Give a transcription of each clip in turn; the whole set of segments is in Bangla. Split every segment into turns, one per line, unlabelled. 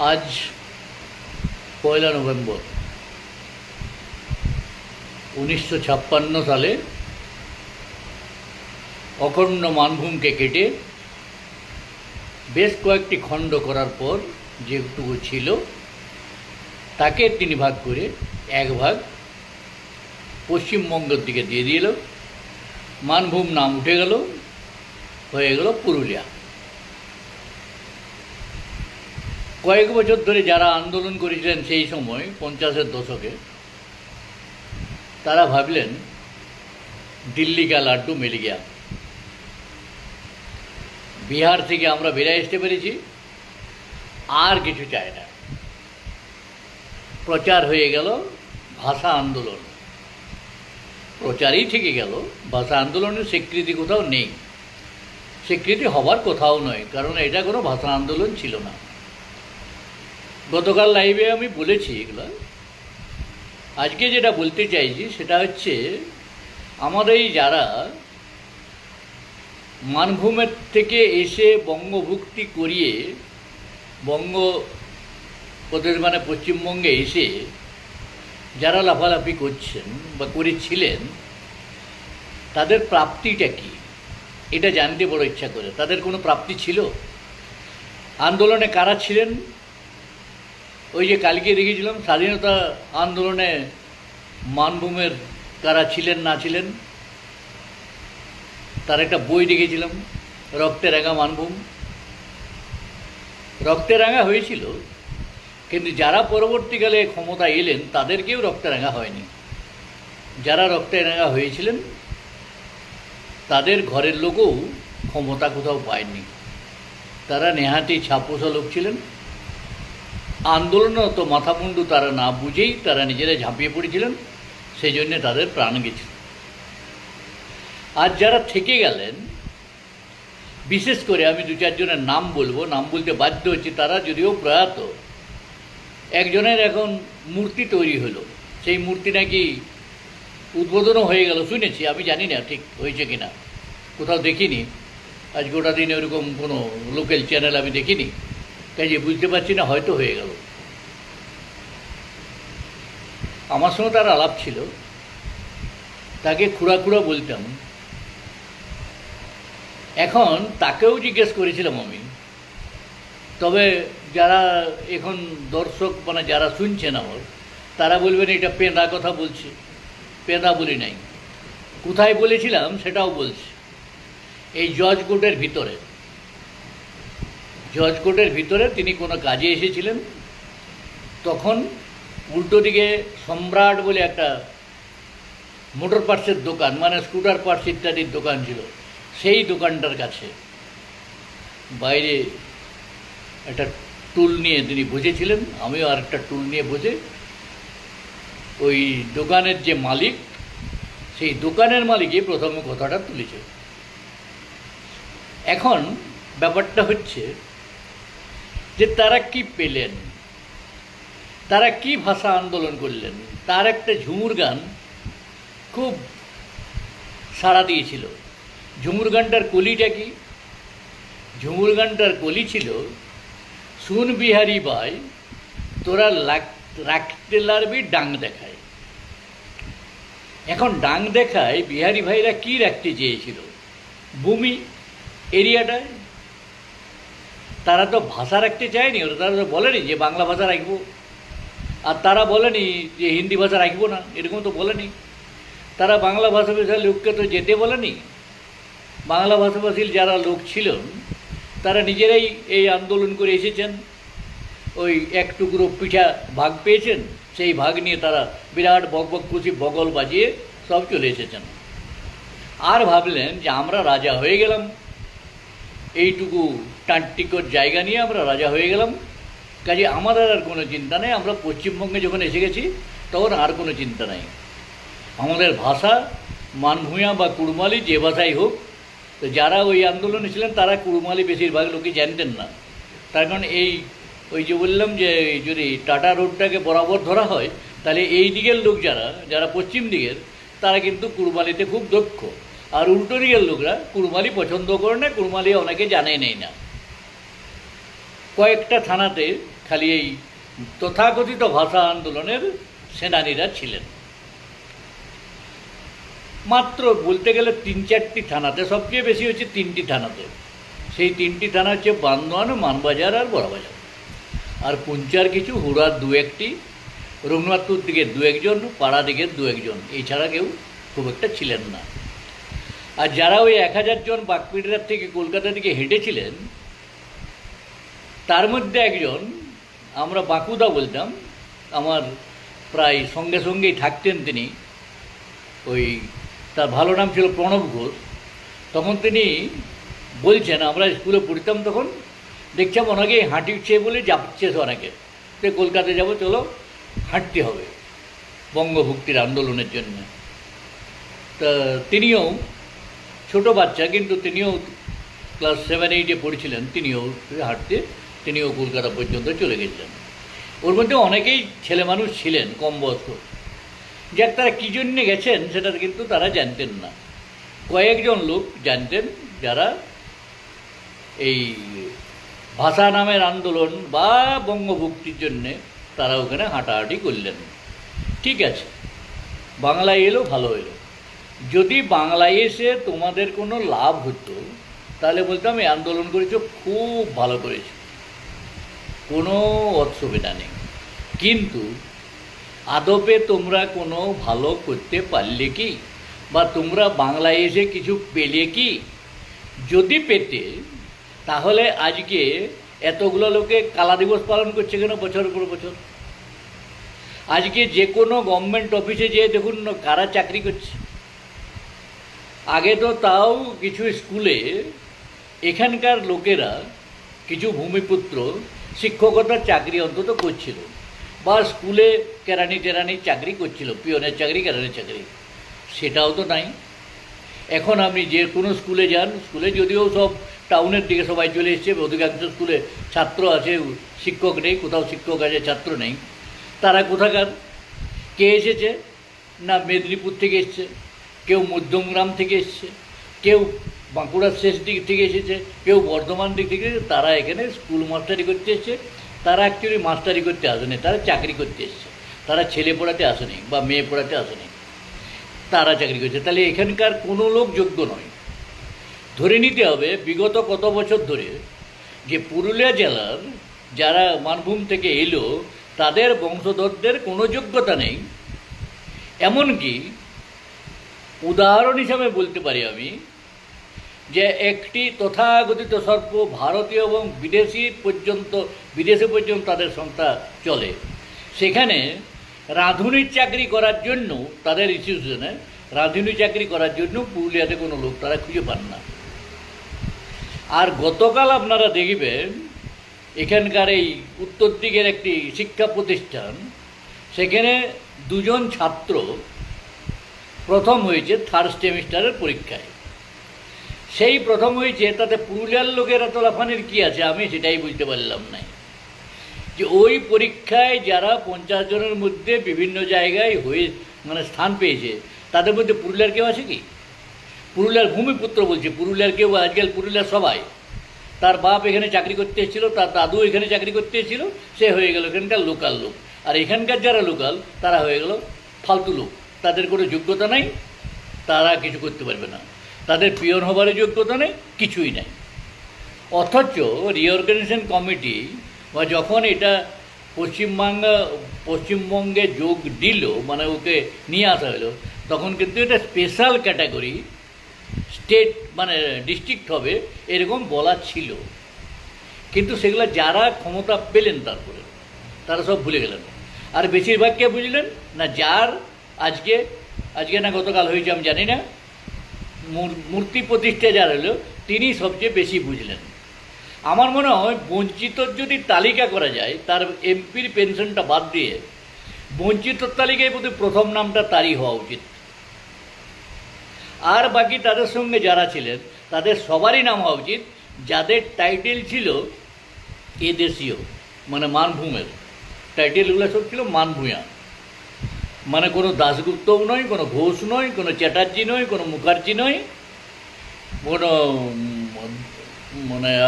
আজ 1 নভেম্বর 1956 সালে অখণ্ড মানভূমকে কেটে বেশ কয়েকটি খণ্ড করার পর যেটুকু ছিল তাকে 3 ভাগ করে এক ভাগ পশ্চিমবঙ্গের দিকে দিয়ে দিল। মানভূম নাম উঠে গেল, হয়ে গেল পুরুলিয়া। কয়েক বছর ধরে যারা আন্দোলন করেছিলেন সেই সময় 50-এর দশকে, তারা ভাবলেন দিল্লি কা লাড্ডু মিল গিয়া। বিহার থেকে আমরা বেরিয়ে আসতে পেরেছি, আর কিছু চাই না। প্রচার হয়ে গেল ভাষা আন্দোলন, প্রচারই থেকে গেল। ভাষা আন্দোলনের স্বীকৃতি কোথাও নেই, স্বীকৃতি হবার কোথাও নয়, কারণ এটা কোনো ভাষা আন্দোলন ছিল না। গতকাল লাইভে আমি বলেছি এগুলো। আজকে যেটা বলতে চাইছি সেটা হচ্ছে, আমাদের যারা মানভূমের থেকে এসে বঙ্গভুক্তি করিয়ে বঙ্গপ্রদেশ মানে পশ্চিমবঙ্গে এসে যারা লাফালাফি করছেন বা করেছিলেন, তাদের প্রাপ্তিটা কি এটা জানতে বড় ইচ্ছা করে। তাদের কোনো প্রাপ্তি ছিল? আন্দোলনে কারা ছিলেন? ওই যে কালকে দেখেছিলাম স্বাধীনতা আন্দোলনে মানভূমের কারা ছিলেন না ছিলেন, তার একটা বই দেখেছিলাম, রক্তে রাঙা মানভূম। রক্তে রাঙা হয়েছিল, কিন্তু যারা পরবর্তীকালে ক্ষমতা এলেন তাদেরকেও রক্তে রাঙা হয়নি। যারা রক্তে রাঙা হয়েছিলেন তাদের ঘরের লোকও ক্ষমতা কোথাও পায়নি। তারা নেহাতি ছাপোষা লোক ছিলেন। আন্দোলনে অত মাথামুন্ডু তারা না বুঝেই তারা নিজেরা ঝাঁপিয়ে পড়েছিলেন, সেই জন্যে তাদের প্রাণ গেছিল। আর যারা থেকে গেলেন, বিশেষ করে আমি 2-4 জনের নাম বলবো, নাম বলতে বাধ্য হচ্ছি, তারা যদিও প্রয়াত। একজনের এখন মূর্তি তৈরি হলো, সেই মূর্তি নাকি উদ্বোধনও হয়ে গেল শুনেছি, আমি জানি না ঠিক হয়েছে কিনা, কোথাও দেখিনি। আজ গোটা দিন ওরকম কোনো লোকাল চ্যানেল আমি দেখিনি, কাজে বুঝতে পারছি না, হয়তো হয়ে গেল। আমার সঙ্গে তার আলাপ ছিল, তাকে খুঁড়া খুঁড়া বলতাম। এখন তাকেও জিজ্ঞেস করেছিলাম আমি, তবে যারা এখন দর্শক মানে যারা শুনছেন আমার, তারা বলবেন এটা পেঁদা কথা বলছে। পেঁদা বলি নাই, কোথায় বলেছিলাম সেটাও বলছি। এই জজ কোর্টের ভিতরে তিনি কোনো কাজে এসেছিলেন, তখন উল্টো দিকে সম্রাট বলে একটা মোটর পার্টসের দোকান, মানে স্কুটার পার্টস ইত্যাদির দোকান ছিল। সেই দোকানটার কাছে বাইরে একটা টুল নিয়ে তিনি বসেছিলেন, আমিও আর একটা টুল নিয়ে বসে, ওই দোকানের যে মালিক, সেই দোকানের মালিকই প্রথমে কথাটা তুলেছে। এখন ব্যাপারটা হচ্ছে যে তারা কি পেলেন, তারা কি ভাষা আন্দোলন করলেন। তার একটা ঝুমুর গান খুব সাড়া দিয়েছিল। ঝুমুর গানটার কলিটা কি? ঝুমুর গানটার কলি ছিল, শুন বিহারি ভাই তোরা রাখতে লারবি ডাং দেখায়। এখন ডাং দেখায় বিহারি ভাইরা কি রাখতে চেয়েছিল? ভূমি এরিয়াটায়। তারা তো ভাষা রাখতে চায়নি, তারা তো বলেনি যে বাংলা ভাষা রাখবো, আর তারা বলেনি যে হিন্দি ভাষা রাখবো না, এরকম তো বলেনি। তারা বাংলা ভাষাভাষীর লোককে তো যেতে বলেনি। বাংলা ভাষাভাষীর যারা লোক ছিলেন তারা নিজেরাই এই আন্দোলন করে এসেছেন। ওই এক টুকরো পিঠা ভাগ পেয়েছেন, সেই ভাগ নিয়ে তারা বিরাট বকবক খুশি বগল বাজিয়ে সব চলে এসেছেন। আর ভাবলেন যে আমরা রাজা হয়ে গেলাম, এইটুকু টানটিকর জায়গা নিয়ে আমরা রাজা হয়ে গেলাম, কাজে আমাদের আর কোনো চিন্তা নেই। আমরা পশ্চিমবঙ্গে যখন এসে গেছি তখন আর কোনো চিন্তা নেই। আমাদের ভাষা মানভূঁইয়া বা কুড়মালি, যে ভাষাই হোক। তো যারা ওই আন্দোলনে ছিলেন তারা কুড়মালি বেশিরভাগ লোকই জানতেন না। তার কারণ ওই যে বললাম যে যদি টাটা রোডটাকে বরাবর ধরা হয়, তাহলে এই দিকের লোক যারা পশ্চিম দিকের, তারা কিন্তু কুড়মালিতে খুব দক্ষ। আর উল্টো দিকের লোকরা কুড়মালি পছন্দ করে না, কুড়মালি অনেকে জানে নেই না। কয়েকটা থানাতে খালি এই তথাকথিত ভাষা আন্দোলনের সেনানীরা ছিলেন। মাত্র বলতে গেলে 3-4টি থানাতে, সবচেয়ে বেশি হচ্ছে 3টি থানাতে। সেই 3টি থানা হচ্ছে বান্দোয়ান, মানবাজার আর বড়বাজার। আর পুঞ্চার কিছু, হুড়ার 2-1টি, রঘুনাথপুর দিকে 2-1জন, পাড়া দিকে 2-1জন, এছাড়া কেউ খুব একটা ছিলেন না। আর যারা ওই 1000 জন বাগপিড়ার থেকে কলকাতা দিকে হেঁটেছিলেন, তার মধ্যে একজন আমরা বাঁকুদা বলতাম, আমার প্রায় সঙ্গে সঙ্গেই থাকতেন তিনি। ওই তার ভালো নাম ছিল প্রণব ঘোষ। তখন তিনি বলছেন, আমরা স্কুলে পড়তাম তখন, দেখছিলাম ওনাকে হাঁটিছে বলে যাচ্ছে অনেকে, তো কলকাতা যাব, চলো হাঁটতে হবে বঙ্গভুক্তির আন্দোলনের জন্য। তা তিনিও ছোট বাচ্চা, কিন্তু তিনিও ক্লাস 7-8-এ পড়েছিলেন, তিনিও হাঁটতে, তিনিও কলকাতা পর্যন্ত চলে গেছিলেন। ওর মধ্যে অনেকেই ছেলে মানুষ ছিলেন কম বয়স্ক, যাক তারা কী জন্যে গেছেন সেটা কিন্তু তারা জানতেন না। কয়েকজন লোক জানতেন, যারা এই ভাষা নামের আন্দোলন বা বঙ্গভুক্তির জন্যে তারা ওখানে হাঁটাহাঁটি করলেন। ঠিক আছে, বাংলায় এলো, ভালো এলো। যদি বাংলায় এসে তোমাদের কোনো লাভ হতো, তাহলে বলতাম এই আন্দোলন করেছো, খুব ভালো করেছো, কোনো অসুবিধা নেই। কিন্তু আদপে তোমরা কোনো ভালো করতে পারলে কি, বা তোমরা বাংলায় এসে কিছু পেলে কি? যদি পেতে, তাহলে আজকে এতগুলো লোকে কালা দিবস পালন করছে কেন বছরের পর বছর? আজকে যে কোনো গভর্নমেন্ট অফিসে যেয়ে দেখুন কারা চাকরি করছে। আগে তো তাও কিছু স্কুলে এখানকার লোকেরা, কিছু ভূমিপুত্র শিক্ষকতার চাকরি অন্তত করছিল, বা স্কুলে কেরানি টেরানির চাকরি করছিল, পিয়নের চাকরি, কেরানির চাকরি। সেটাও তো নাই। এখন আপনি যে কোনো স্কুলে যান, স্কুলে যদিও সব টাউনের দিকে সবাই চলে এসছে, অধিকাংশ স্কুলে ছাত্র আছে, শিক্ষক নেই, কোথাও শিক্ষক আছে, ছাত্র নেই। তারা কোথাকার? কে এসেছে? না মেদিনীপুর থেকে এসছে, কেউ মধ্যমগ্রাম থেকে এসছে, কেউ বাঁকুড়ার শেষ দিক থেকে এসেছে, কেউ বর্ধমান দিক থেকে এসেছে। তারা এখানে স্কুল মাস্টারি করতে এসছে। তারা অ্যাকচুয়ালি মাস্টারি করতে আসেনি, তারা চাকরি করতে এসছে। তারা ছেলে পড়াতে আসেনি বা মেয়ে পড়াতে আসেনি, তারা চাকরি করছে। তাহলে এখানকার কোনো লোক যোগ্য নয়। ধরে নিতে হবে বিগত কত বছর ধরে যে পুরুলিয়া জেলার যারা মানভূম থেকে এলো, তাদের বংশধরদের কোনো যোগ্যতা নেই। এমনকি উদাহরণ হিসাবে বলতে পারি আমি যে একটি তথাকথিত সর্ব ভারতীয় এবং বিদেশে পর্যন্ত তাদের সংস্থা চলে, সেখানে রাঁধুনির চাকরি করার জন্য, তাদের ইনস্টিটিউশনে রাঁধুনির চাকরি করার জন্য পুরুলিয়াতে কোনো লোক তারা খুঁজে পান না। আর গতকাল আপনারা দেখবেন এখানকার এই উত্তর দিকের একটি শিক্ষা প্রতিষ্ঠান, সেখানে 2 জন ছাত্র প্রথম হয়েছে 3rd সেমিস্টারের পরীক্ষায়। সেই প্রথম হয়েছে, তাতে পুরুলিয়ার লোকের এত লাফানির কী আছে আমি সেটাই বুঝতে পারলাম না। যে ওই পরীক্ষায় যারা 50 জনের মধ্যে বিভিন্ন জায়গায় স্থান পেয়েছে, তাদের মধ্যে পুরুলিয়ার কেউ আছে কি? পুরুলিয়ার ভূমিপুত্র বলছে, পুরুলিয়ার কেউ আজকাল পুরুলিয়ার সবাই, তার বাপ এখানে চাকরি করতে এসেছিল, তার দাদু এখানে চাকরি করতে এসেছিল, সে হয়ে গেল এখানকার লোকাল লোক। আর এখানকার যারা লোকাল তারা হয়ে গেল ফালতু লোক, তাদের কোনো যোগ্যতা নেই, তারা কিছু করতে পারবে না, তাদের পিয়ন হবারও যোগ্যতা নেই, কিছুই নাই। অথচ রিঅর্গানাইজেশন কমিটি বা যখন এটা পশ্চিমবঙ্গে যোগ দিল, মানে ওকে নিয়ে আসা হলো, তখন কিন্তু এটা স্পেশাল ক্যাটাগরি স্টেট ডিস্ট্রিক্ট হবে এরকম বলা ছিল। কিন্তু সেগুলো যারা ক্ষমতা পেলেন তারপরে তারা সব ভুলে গেলেন। আর বেশিরভাগ কে বুঝলেন না? যার আজকে না গতকাল হয়েছে আমি জানি না, মূর্তি প্রতিষ্ঠা যার হলো তিনি সবচেয়ে বেশি বুঝলেন। আমার মনে হয় বঞ্চিতর যদি তালিকা করা যায়, তার এমপির পেনশনটা বাদ দিয়ে বঞ্চিতর তালিকায় বোধহয় প্রথম নামটা তারই হওয়া উচিত। আর বাকি তাদের সঙ্গে যারা ছিলেন তাদের সবারই নাম হওয়া উচিত যাদের টাইটেল ছিল এদেশীয়, মানভূমের টাইটেলগুলো সব ছিল মানভূয়া। কোনো দাশগুপ্তও নয়, কোনো ঘোষ নয়, কোনো চ্যাটার্জি নয়, কোনো মুখার্জি নয়, কোনো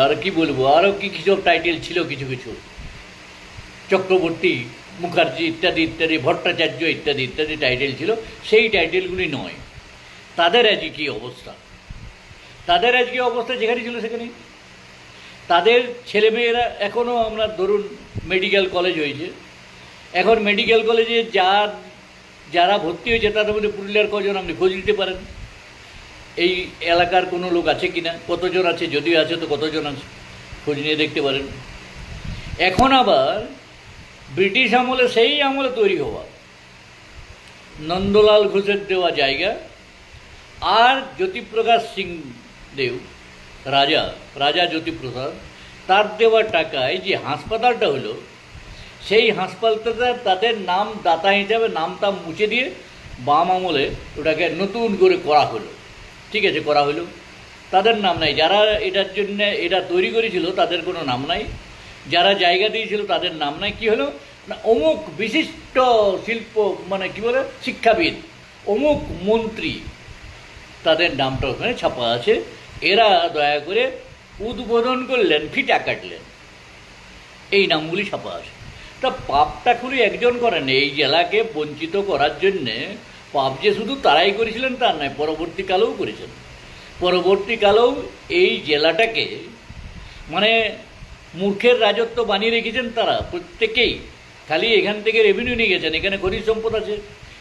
আর কি বলবো, আরও কি সব টাইটেল ছিল কিছু কিছু। চক্রবর্তী, মুখার্জি ইত্যাদি ইত্যাদি, ভট্টাচার্য ইত্যাদি ইত্যাদি টাইটেল ছিল, সেই টাইটেলগুলি নয়। তাদের আজকে কী অবস্থা, তাদের আজকে অবস্থা যেখানে ছিল সেখানেই। তাদের ছেলেমেয়েরা এখনও, আমরা ধরুন মেডিকেল কলেজ হয়েছে, এখন মেডিকেল কলেজে যারা ভর্তি হয়েছে তাদের মধ্যে পুরুলিয়ার কজন আপনি খোঁজ নিতে পারেন, এই এলাকার কোনো লোক আছে কি না, কতজন আছে, যদিও আছে তো কতজন আছে, খোঁজ নিয়ে দেখতে পারেন। এখন আবার ব্রিটিশ আমলে, সেই আমলে তৈরি হওয়া নন্দলাল ঘোষের দেওয়া জায়গা আর জ্যোতিপ্রকাশ সিং দেব, রাজা জ্যোতিপ্রসাদ, তার দেওয়া টাকায় যে হাসপাতালটা হলো, সেই হাসপাতালটা তাদের নাম দাতা হিসাবে নামটা মুছে দিয়ে বাম আমলে ওটাকে নতুন করে করা হলো। ঠিক আছে, করা হলো, তাদের নাম নাই। যারা এটার জন্য এটা তৈরি করেছিল তাদের কোনো নাম নাই, যারা জায়গা দিয়েছিল তাদের নাম নাই। কী হলো না, অমুক বিশিষ্ট শিল্প, মানে কী বলে, শিক্ষাবিদ, অমুক মন্ত্রী, তাদের নামটা ওখানে ছাপা আছে। এরা দয়া করে উদ্বোধন করলেন, ফিটা কাটলেন, এই নামগুলি ছাপা আছে। তা পাপটা খুলি একজন করেন, এই জেলাকে বঞ্চিত করার জন্যে পাপ যে শুধু তারাই করেছিলেন তার নয়, পরবর্তীকালেও করেছেন। পরবর্তীকালেও এই জেলাটাকে মানে মূর্খের রাজত্ব বানিয়ে রেখেছেন তারা প্রত্যেকেই। খালি এখান থেকে রেভিনিউ নিয়ে গেছেন, এখানে খনিজ সম্পদ আছে,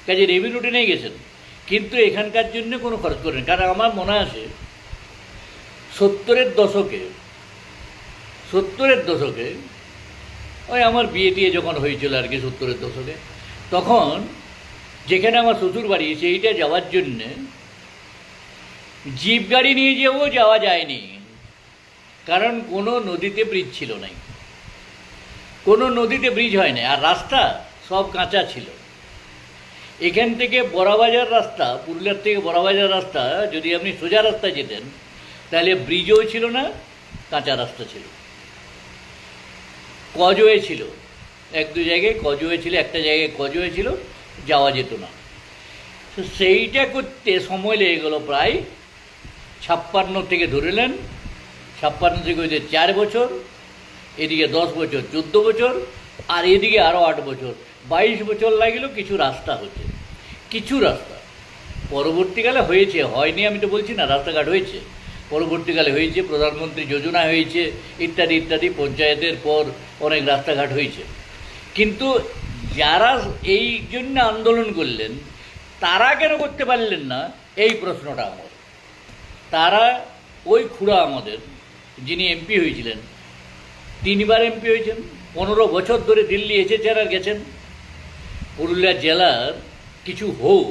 কাজে রেভিনিউটি নিয়ে গেছেন, কিন্তু এখানকার জন্য কোনো খরচ করেন। কারণ আমার মনে আছে 70-এর দশকে ওই আমার বিয়ে টিয়ে যখন হয়েছিল আর কি, 70-এর দশকে, তখন যেখানে আমার শ্বশুর বাড়ি, সেইটা যাওয়ার জন্যে জিপ গাড়ি নিয়ে যেও যাওয়া যায়নি, কারণ কোনো নদীতে ব্রিজ ছিল নাই, কোনো নদীতে ব্রিজ হয় না, আর রাস্তা সব কাঁচা ছিল। এখান থেকে বড়াবাজার রাস্তা, পুরুলিয়ার থেকে বড়াবাজার রাস্তা, যদি আপনি সোজা রাস্তা যেতেন তাহলে ব্রিজও ছিল না, কাঁচা রাস্তা ছিল, কজওয়ে ছিল, এক দু জায়গায় কজওয়ে ছিল, একটা জায়গায় কজওয়ে ছিল, যাওয়া যেত না। তো সেইটা করতে সময় লেগে গেল প্রায় 56 থেকে ধরে নেন, 56 থেকে হয়েছে 4 বছর, এদিকে 10 বছর 14 বছর, আর এদিকে আরও 8 বছর, 22 বছর লাগলো কিছু রাস্তা হচ্ছে, কিছু রাস্তা। পরবর্তীকালে হয়েছে, হয়নি আমি তো বলছি না, রাস্তাঘাট হয়েছে, পরবর্তীকালে হয়েছে, প্রধানমন্ত্রী যোজনা হয়েছে, ইত্যাদি ইত্যাদি, পঞ্চায়েতের পর অনেক রাস্তাঘাট হয়েছে। কিন্তু যারা এই জন্য আন্দোলন করলেন তারা কেন করতে পারলেন না, এই প্রশ্নটা আমার। তারা ওই খুড়া আমাদের, যিনি এমপি হয়েছিলেন, 3 বার এমপি হয়েছেন, 15 বছর ধরে দিল্লি এসেছেন আর গেছেন, পুরুলিয়া জেলার কিছু হোক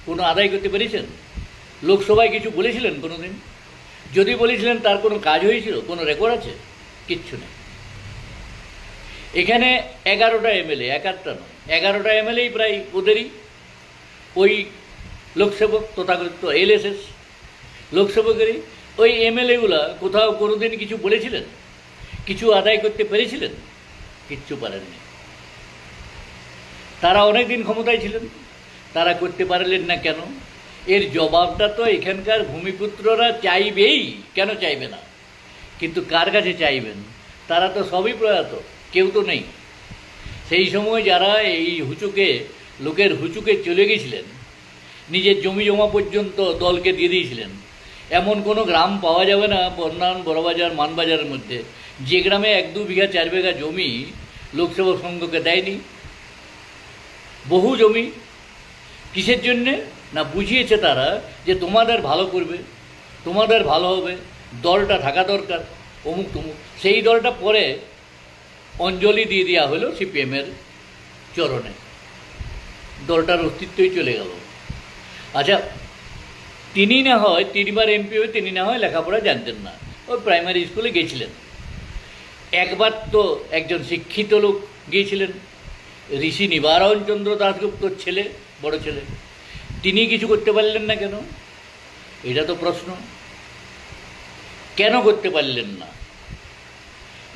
কোনো আদায় করতে পেরেছেন? লোকসভায় কিছু বলেছিলেন কোনো দিন? যদি বলেছিলেন তার কোনো কাজ হয়েছিল, কোনো রেকর্ড আছে? কিচ্ছু নেই। এখানে 11টা এমএলএ, 11টা নয়, 11টা এমএলএই প্রায় ওদেরই, ওই লোকসেবক তথাকথিত এলএসএস লোকসেবকেরই। ওই এমএলএগুলা কোথাও কোনো দিন কিছু বলেছিলেন, কিছু আদায় করতে পেরেছিলেন? কিচ্ছু পারেননি। তারা অনেক দিন ক্ষমতায় ছিলেন, তারা করতে পারলেন না কেন? এর জবাবটা তো এখানকার ভূমিপুত্ররা চাইবেই, কেন চাইবে না? কিন্তু কার কাছে চাইবেন? তারা তো সবই প্রয়াত, কেউ তো নেই। সেই সময় যারা এই হুচুকে, লোকের হুচুকে চলে গেছিলেন, নিজের জমি জমা পর্যন্ত দলকে দিয়ে দিয়েছিলেন, এমন কোনো গ্রাম পাওয়া যাবে না বর্নান, বড়বাজার, মানবাজারের মধ্যে যে গ্রামে 1-2 বিঘা 4 বিঘা জমি লোকসেবক সংঘকে দেয়নি। বহু জমি কিসের জন্যে না, বুঝিয়েছে তারা যে তোমাদের ভালো করবে, তোমাদের ভালো হবে, দলটা থাকা দরকার, অমুক তমুক। সেই দলটা পরে অঞ্জলি দিয়ে দেওয়া হলো সিপিএমের চরণে, দলটার অস্তিত্বই চলে গেল। আচ্ছা, তিনি না হয় 3 বার এমপি হয়ে তিনি না হয় লেখাপড়া জানতেন না, ওই প্রাইমারি স্কুলে গিয়েছিলেন। একবার তো একজন শিক্ষিত লোক গিয়েছিলেন, ঋষি নিবারণ চন্দ্র দাশগুপ্তর ছেলে, বড় ছেলে, তিনি কিছু করতে পারলেন না কেন? এটা তো প্রশ্ন। কেন করতে পারলেন না?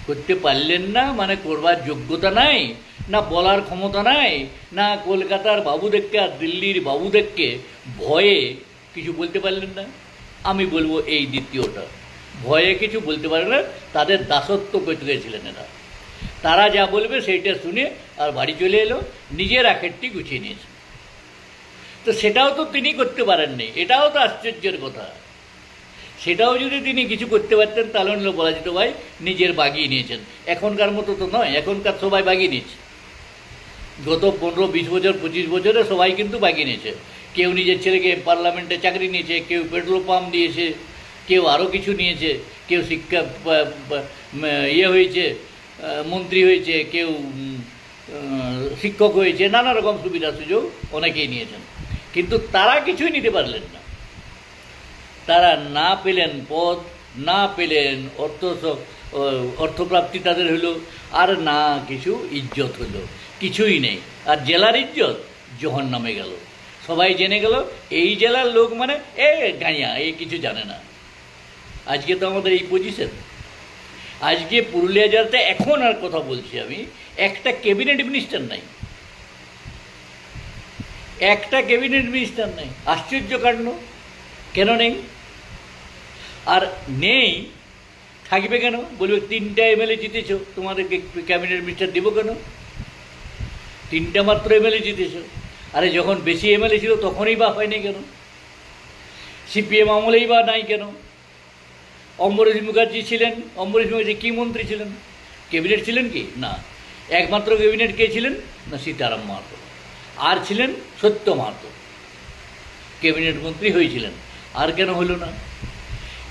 করতে পারলেন না মানে করবার যোগ্যতা নাই, না বলার ক্ষমতা নাই, না কলকাতার বাবুদেরকে আর দিল্লির বাবুদেরকে ভয়ে কিছু বলতে পারলেন না? আমি বলবো এই দ্বিতীয়টা, ভয়ে কিছু বলতে পারে না, তাদের দাসত্ব করতে গেছিলেন এরা। তারা যা বলবে সেইটা শুনে আর বাড়ি চলে এলো, নিজের আখেরটি গুছিয়ে নিয়েছে। তো সেটাও তো তিনি করতে পারেননি, এটাও তো আশ্চর্যের কথা। সেটাও যদি তিনি কিছু করতে পারতেন তাহলে বলা যেত ভাই নিজের বাগিয়ে নিয়েছেন। এখনকার মতো তো নয়, এখনকার সবাই বাগিয়ে নিয়েছে। গত 15-20 বছর 25 বছরে সবাই কিন্তু বাগিয়ে নিয়েছে। কেউ নিজের ছেলেকে পার্লামেন্টে চাকরি নিয়েছে, কেউ পেট্রোল পাম্প দিয়েছে, কেউ আরও কিছু নিয়েছে, কেউ শিক্ষা হয়েছে, মন্ত্রী হয়েছে, কেউ শিক্ষক হয়েছে, নানা রকম সুবিধা সুযোগ অনেকেই নিয়েছেন। কিন্তু তারা কিছুই নিতে পারলেন না। তারা না পেলেন পদ, না পেলেন অর্থপ্রাপ্তি তাদের হলো, আর না কিছু ইজ্জত হলো, কিছুই নেই। আর জেলার ইজ্জত জহন্নামে গেল। সবাই জেনে গেল এই জেলার লোক মানে গাঁয়া, কিছু জানে না। আজকে তো আমাদের এই পজিশন। আজকে পুরুলিয়া জেলাতে এখন আর কথা বলছি আমি, একটা ক্যাবিনেট মিনিস্টার নাই, একটা ক্যাবিনেট মিনিস্টার নাই। আশ্চর্য কাণ্ড। কেন নেই? আর নেই থাকবে কেন? বলবে 3টা এমএলএ জিতেছ, তোমাদেরকে ক্যাবিনেট মিনিস্টার দেবো কেন? 3টা মাত্র এমএলএ জিতেছ। আরে যখন বেশি এমএলএ ছিল তখনই বা হয়নি কেন? সিপিএম আমলেই বা নাই কেন? অম্বরীশ মুখার্জি ছিলেন, অম্বরীশ মুখার্জি কী মন্ত্রী ছিলেন? ক্যাবিনেট ছিলেন কি? না। একমাত্র ক্যাবিনেট কে ছিলেন? না, সীতারাম মাহাতো। আর ছিলেন সত্য মাহাতো, ক্যাবিনেট মন্ত্রী হয়েছিলেন। আর কেন হলো না?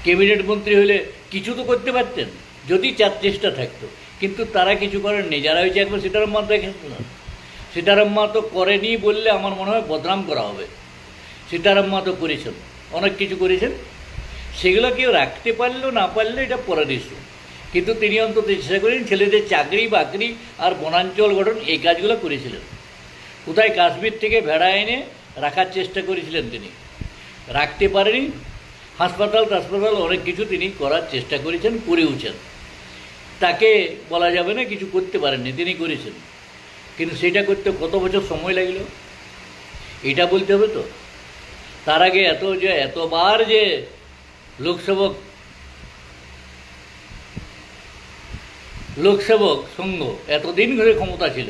ক্যাবিনেট মন্ত্রী হলে কিছু তো করতে পারতেন যদি চেষ্টা থাকতো, কিন্তু তারা কিছু করেননি। যারা হয়েছে একবার সীতারাম মাহাতো এখানে না, সীতারাম মাহাতো করেনি বললে আমার মনে হয় বদনাম করা হবে। সীতারাম মাহাতো করেছেন, অনেক কিছু করেছেন, সেগুলো কেউ রাখতে পারলেও না পারলে এটা পরের ইস্যু। কিন্তু তিনি অন্তত চেষ্টা করেন ছেলেদের চাকরি বাকরি আর বনাঞ্চল গঠন, এই কাজগুলো করেছিলেন। কোথায় কাশ্মীর থেকে ভেড়া এনে রাখার চেষ্টা করেছিলেন তিনি, রাখতে পারেনি। হাসপাতাল অনেক কিছু তিনি করার চেষ্টা করেছেন, করেওছেন। তাকে বলা যাবে না কিছু করতে পারেননি, তিনি করেছেন। কিন্তু সেটা করতে কত বছর সময় লাগলো এটা বলতে হবে তো। তার আগে এতবার যে লোকসেবক সংঘ এতদিন ধরে ক্ষমতা ছিল,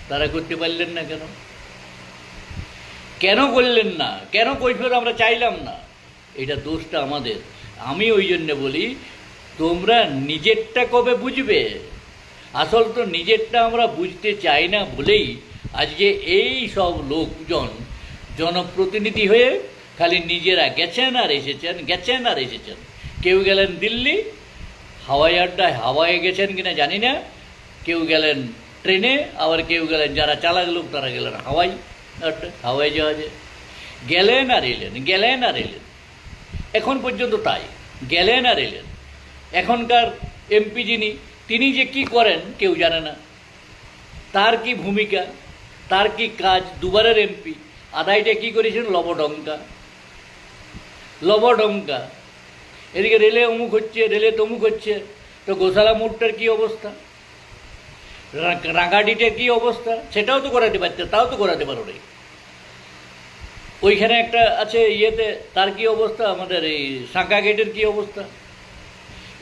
তারা করতে পারলেন না কেন? কেন করলেন না? কেন কৈফিয়ত আমরা চাইলাম না? এটা দোষটা আমাদের। আমি ওই জন্যে বলি, তোমরা নিজেরটা কবে বুঝবে? আসল তো নিজেরটা আমরা বুঝতে চাই না বলেই আজকে এই সব লোকজন জনপ্রতিনিধি হয়ে খালি নিজেরা গেছেন আর এসেছেন। কেউ গেলেন দিল্লি হাওয়াই আড্ডায়, হাওয়ায় গেছেন কিনা জানি না, কেউ গেলেন ট্রেনে, আবার কেউ গেলেন, যারা চালাক লোক তারা গেলেন হাওয়াই আড্ডা, হাওয়াই জাহাজে গেলেন আর এলেন। এখন পর্যন্ত তাই গেলেন আর এলেন। এখনকার এমপি তিনি যে কি করেন কেউ জানে না, তার কি ভূমিকা, তার কি কাজ। দুবারের এমপি, আদায়টা কি করেছেন? লবডঙ্কা। এদিকে রেলে অমুক হচ্ছে, রেলে তমুক হচ্ছে। তো গোশালা মোড়টার কী অবস্থা, রাঙাডিটার কী অবস্থা, সেটাও তো করাতে পারছে, তাও তো করাতে পারো রে। ওইখানে একটা আছে তার কী অবস্থা, আমাদের এই সাঁকা গেটের কী অবস্থা।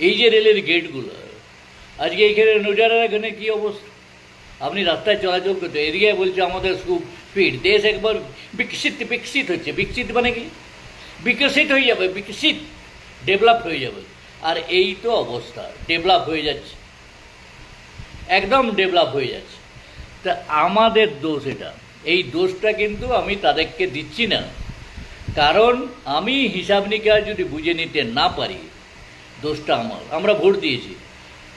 এই যে রেলের গেটগুলো আজকে এইখানে নজারার এখানে কী অবস্থা। আপনি রাস্তায় চলাচল করতে, এদিকে বলছে আমাদের খুব স্পিড, দেশ একবার বিকশিত হচ্ছে। বিকশিত মানে কি? বিকশিত হয়ে যাবে, ডেভেলপ হয়ে যাবে। আর এই তো অবস্থা, ডেভেলপ হয়ে যাচ্ছে, একদম ডেভেলপ হয়ে যাচ্ছে। তা আমাদের দোষ এটা। এই দোষটা কিন্তু আমি তাদেরকে দিচ্ছি না, কারণ আমি হিসাব নিকাশ যদি বুঝে নিতে না পারি, দোষটা আমরা ভোট দিয়েছি,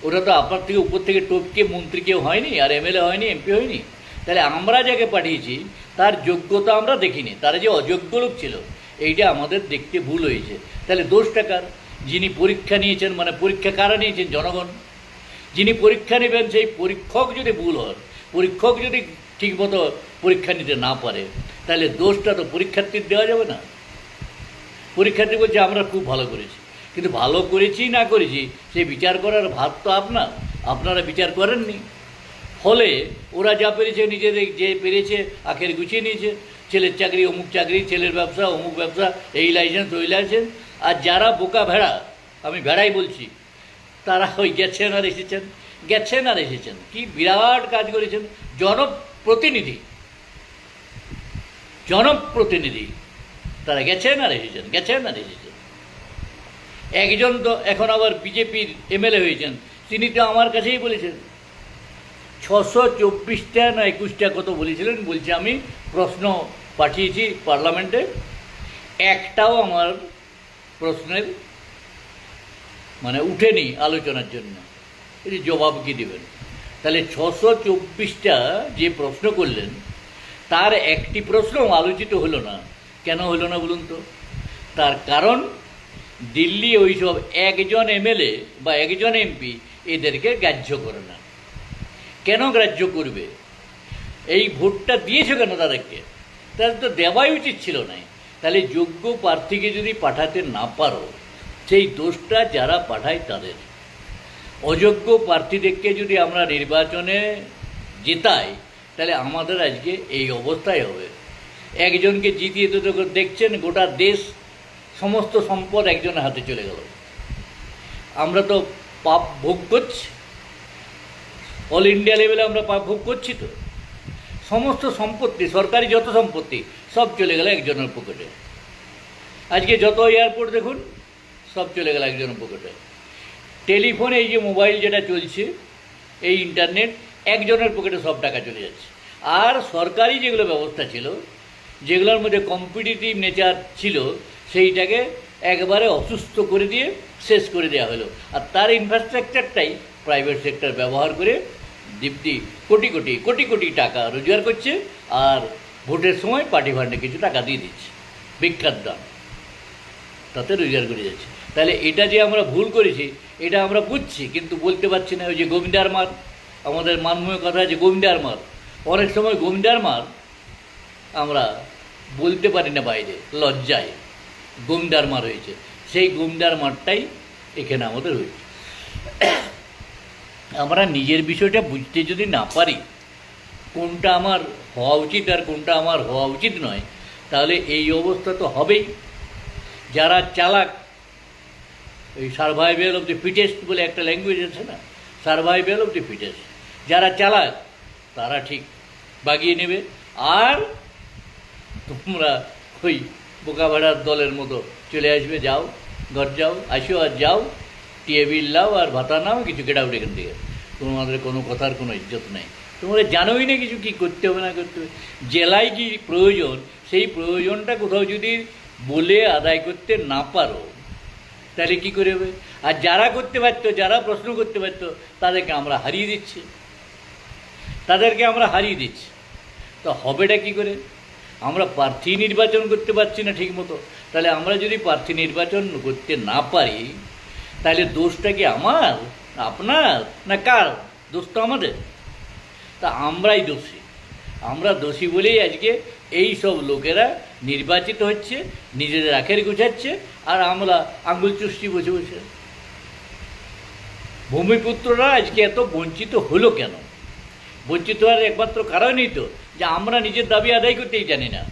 ওটা তো আপনার থেকে উপর থেকে টপকে মন্ত্রী কেউ হয়নি, আর এমএলএ হয়নি, এমপি হয়নি। তাহলে আমরা যাকে পাঠিয়েছি তার যোগ্যতা আমরা দেখিনি, তারা যে অযোগ্য লোক ছিল এইটা আমাদের দেখতে ভুল হয়েছে। তাহলে দোষটা কার? যিনি পরীক্ষা নিয়েছেন, মানে পরীক্ষা কারা নিয়েছেন? জনগণ। যিনি পরীক্ষা নেবেন সেই পরীক্ষক যদি ভুল হয়, পরীক্ষক যদি ঠিকমতো পরীক্ষা নিতে না পারে, তাহলে দোষটা তো পরীক্ষার্থীর দেওয়া যাবে না। পরীক্ষার্থী বলছে আমরা খুব ভালো করেছি, কিন্তু ভালো করেছি না করেছি সেই বিচার করার ভার তো আপনারা বিচার করেননি। ফলে ওরা যা পেরেছে, নিজেদের যে পেরেছে আখের গুছিয়ে নিয়েছে। ছেলের চাকরি অমুক চাকরি, ছেলের ব্যবসা অমুক ব্যবসা, এই লাইসেন্স ওই লাইসেন্স। আর যারা বোকা ভেড়া, আমি ভেড়াই বলছি, তারা ওই গেছেন আর এসেছেন। গেছেন আর এসেছেন, কি বিরাট কাজ করেছেন। জনপ্রতিনিধি জনপ্রতিনিধি তারা গেছেন আর এসেছেন, গেছেন আর এসেছেন। একজন তো এখন আবার বিজেপির এমএলএ হয়েছেন, তিনি তো আমার কাছেই বলেছেন 624টা না 21টা কত বলেছিলেন, বলছে আমি প্রশ্ন পাঠিয়েছি পার্লামেন্টে, একটাও আমার প্রশ্নের মানে উঠেনি আলোচনার জন্য। এই জবাব কী দেবেন? তাহলে 624টা যে প্রশ্ন করলেন তার একটি প্রশ্ন আলোচিত হলো না। কেন হলো না বলুন তো? তার কারণ দিল্লি ওইসব একজন এমএলএ বা একজন এমপি এদেরকে গ্রাহ্য করে না। কেন গ্রাহ্য করবে? এই ভোটটা দিয়েছে কেন তাদেরকে? তাদের তো দেওয়াই উচিত ছিল না। তাহলে যোগ্য প্রার্থীকে যদি পাঠাতে না পারো, সেই দোষটা যারা পাঠায় তাদের। অযোগ্য প্রার্থীদেরকে যদি আমরা নির্বাচনে জেতাই, তাহলে আমাদের আজকে এই অবস্থায় হবে। একজনকে জিতিয়ে তো দেখছেন গোটা দেশ, সমস্ত সম্পদ একজনের হাতে চলে গেল। আমরা তো পাপ ভোগ করছি, অল ইন্ডিয়া লেভেলে আমরা পাপ ভোগ করছি। তো সমস্ত সম্পত্তি, সরকারি যত সম্পত্তি সব চলে গেল একজনের পকেটে। আজকে যত এয়ারপোর্ট দেখুন সব চলে গেল একজনের পকেটে। টেলিফোনে এই যে মোবাইল যেটা চলছে, এই ইন্টারনেট, একজনের পকেটে সব টাকা চলে যাচ্ছে। আর সরকারি যেগুলো ব্যবস্থা ছিল, যেগুলোর মধ্যে কম্পিটিটিভ নেচার ছিল, সেইটাকে একবারে অসুস্থ করে দিয়ে শেষ করে দেওয়া হলো। আর তার ইনফ্রাস্ট্রাকচারটাই প্রাইভেট সেক্টর ব্যবহার করে দীপ্তি কোটি কোটি কোটি কোটি টাকা রোজগার করছে, আর ভোটের সময় পার্টি ফান্ডে কিছু টাকা দিয়ে দিচ্ছে ভিক্ষার দাম, তাতে রোজগার করে যাচ্ছে। তাহলে এটা যে আমরা ভুল করেছি এটা আমরা বুঝছি, কিন্তু বলতে পারছি না। ওই যে গোবিন্দার মার, আমাদের মানময় কথা যে গোবিন্দার মার, অনেক সময় গোবিন্দার মার আমরা বলতে পারি না বাইরে, লজ্জায় গোবিন্দার মার হয়েছে। সেই গোবিন্দার মারটাই এখানে আমাদের হয়েছে। আমরা নিজের বিষয়টা বুঝতে যদি না পারি, কোনটা আমার হওয়া উচিত আর কোনটা আমার হওয়া উচিত নয়, তাহলে এই অবস্থা তো হবেই। যারা চালাক, এই সার্ভাইভেল অফ দি ফিটেস্ট বলে একটা ল্যাঙ্গুয়েজ আছে না, সার্ভাইভেল অফ দি ফিটেস্ট, যারা চালাক তারা ঠিক বাগিয়ে নেবে। আর তোমরা ওই বোকা ভাড়ার দলের মতো চলে আসবে, যাও ঘর যাও, আসো আর যাও, টেবিল লাও আর ভাতা নাও, কিছু গেট আউট এখান থেকে। তোমাদের কোনো কথার কোনো ইজ্জত নেই। তোমরা জানোই না কিছু, কী করতে হবে না করতে হবে। জেলায় কি প্রয়োজন, সেই প্রয়োজনটা কোথাও যদি বলে আদায় করতে না পারো, তাহলে কী করে হবে? আর যারা করতে পারতো, যারা প্রশ্ন করতে পারতো, তাদেরকে আমরা হারিয়ে দিচ্ছি, তাদেরকে আমরা হারিয়ে দিচ্ছি। তো হবেটা কী করে? আমরা প্রার্থী নির্বাচন করতে পারছি না ঠিক মতো। তাহলে আমরা যদি প্রার্থী নির্বাচন করতে না পারি, তাহলে দোষটা কি আমার, আপনার, না কার? দোষ তো আমাদের। তা আমরাই দোষী। আমরা দোষী বলেই আজকে এই সব লোকেরা নির্বাচিত হচ্ছে, নিজেদের আখের গুছাচ্ছে, আর আমরা আঙুল চুষছি বসে বসে। ভূমিপুত্ররা আজকে এত বঞ্চিত হলো কেন? বঞ্চিত হওয়ার একমাত্র কারণই তো যে আমরা নিজের দাবি আদায় করতেই জানি না।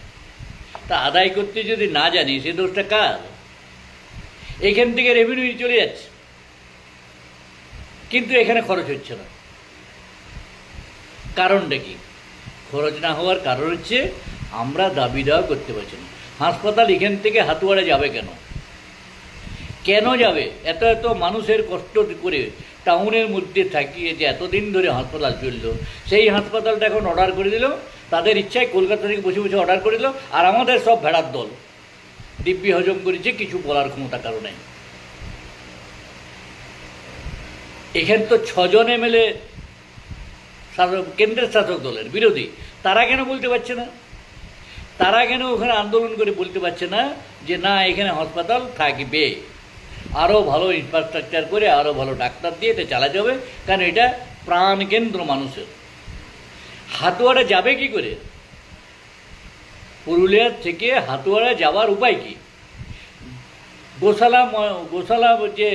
তা আদায় করতে যদি না জানি, সে দোষটা কার? এখান থেকে রেভিনিউ চলে যাচ্ছে, কিন্তু এখানে খরচ হচ্ছে না। কারণটা কি? খরচ না হওয়ার কারণ হচ্ছে আমরা দাবি দেওয়া করতে পারছি না। হাসপাতাল এখান থেকে হাতুয়াড়া যাবে কেন? কেন যাবে? এত এত মানুষের কষ্ট করে টাউনের মধ্যে থাকিয়ে যে এতদিন ধরে হাসপাতাল চলল, সেই হাসপাতালটা এখন অর্ডার করে দিল, তাদের ইচ্ছায় কলকাতা থেকে বসে বসে অর্ডার করে দিল, আর আমাদের সব ভেড়ার দল দিব্যি হজম করেছে, কিছু বলার ক্ষমতা কারণে। এখানে তো 6জন এমএলএ কেন্দ্রের শাসক দলের বিরোধী, তারা কেন বলতে পারছে না? তারা কেন ওখানে আন্দোলন করে বলতে পারছে না যে না, এখানে হাসপাতাল থাকবে, আরও ভালো ইনফ্রাস্ট্রাকচার করে, আরও ভালো ডাক্তার দিয়ে এটা চালাতে হবে, কারণ এটা প্রাণকেন্দ্র মানুষের। হাতুয়াড়া যাবে কি করে? পুরুলিয়ার থেকে হাতুয়াড়া যাওয়ার উপায় কি? গোশালা যে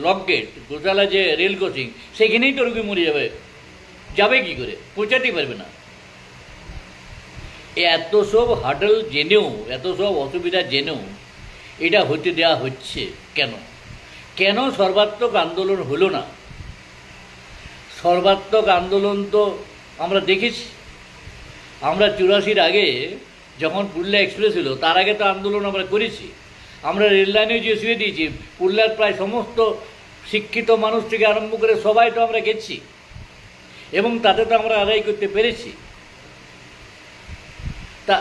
লক গেট, গোশালা যে রেল ক্রসিং, সেখানেই তো রুগী মরে যাবে। যাবে কি করে? পৌঁছাতেই পারবে না। এত সব হার্ডল জেনেও, এত সব অসুবিধা জেনেও এটা হতে দেওয়া হচ্ছে কেন? কেন সর্বাত্মক আন্দোলন হলো না? সর্বাত্মক আন্দোলন তো আমরা দেখেছি। আমরা 84-র আগে যখন পুরুলিয়া এক্সপ্রেস ছিল তার আগে তো আন্দোলন আমরা করেছি। আমরা রেল লাইনেও যে শুয়ে দিয়েছি, পুরুলিয়ার প্রায় সমস্ত শিক্ষিত মানুষ থেকে আরম্ভ করে সবাই তো আমরা গেছি এবং তাতে তো আমরা আদায় করতে পেরেছি। তা